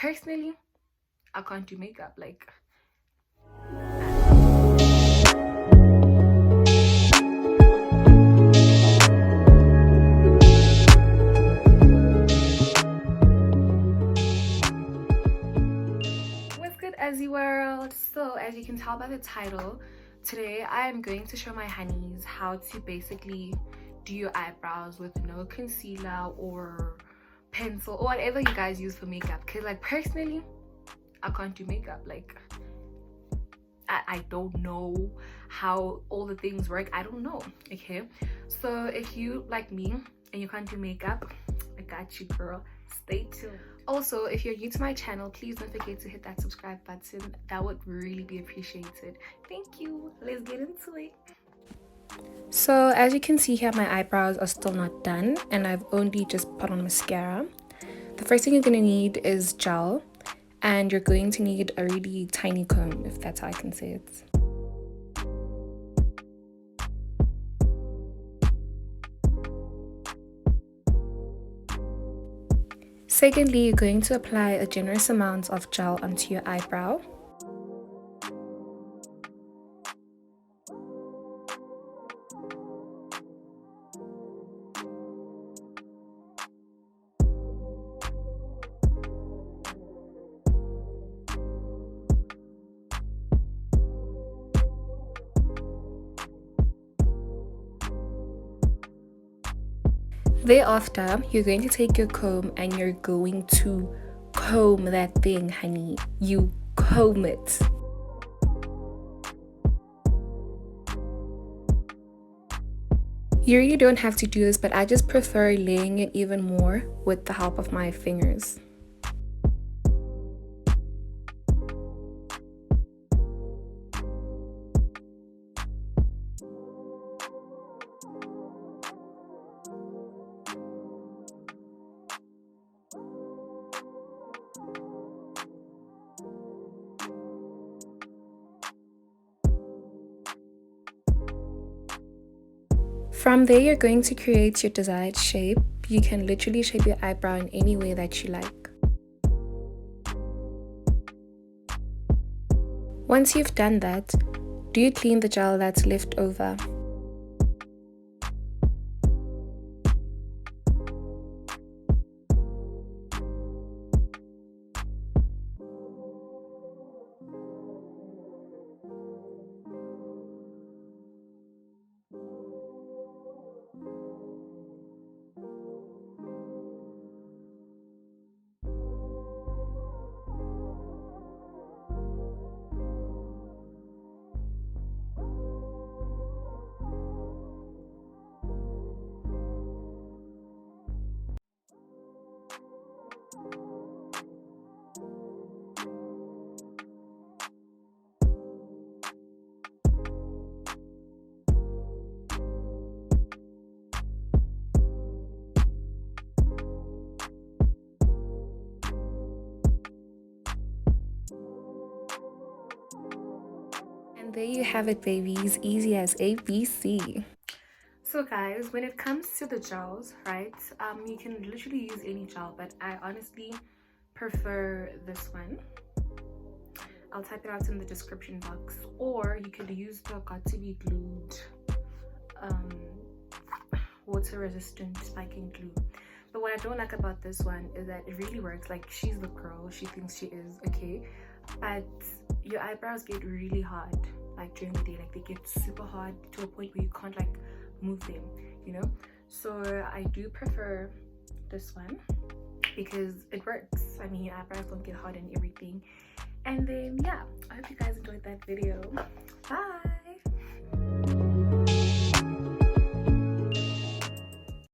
personally, I can't do makeup. Like, what's good, azii world? So as you can tell by the title, today I am going to show my honeys how to basically do your eyebrows with no concealer or pencil or whatever you guys use for makeup. Because like personally, I can't do makeup. Like, I don't know how all the things work. I don't know. Okay, so if you like me and you can't do makeup, I got you, girl. Stay tuned. Also, if you're new to my channel, please don't forget to hit that subscribe button. That would really be appreciated. Thank you. Let's get into it. So as you can see here, my eyebrows are still not done and I've only just put on mascara. The first thing you're going to need is gel, and you're going to need a really tiny comb, if that's how I can say it. Secondly, you're going to apply a generous amount of gel onto your eyebrow. Thereafter, you're going to take your comb and you're going to comb that thing, honey. You comb it. You really don't have to do this, but I just prefer laying it even more with the help of my fingers. From there, you're going to create your desired shape. You can literally shape your eyebrow in any way that you like. Once you've done that, do you clean the gel that's left over? And there you have it, babies. Easy as ABC. So guys, when it comes to the gels, right, you can literally use any gel, but I honestly prefer this one. I'll type it out in the description box, or you could use the got to be glued water resistant spiking glue. But what I don't like about this one is that it really works. Like, she's the girl, she thinks she is, okay, but your eyebrows get really hard like during the day. Like, they get super hard to a point where you can't like move them, you know. So I do prefer this one because it works. I mean, your eyebrows don't get hard and everything. And then yeah, I hope you guys enjoyed that video. Bye.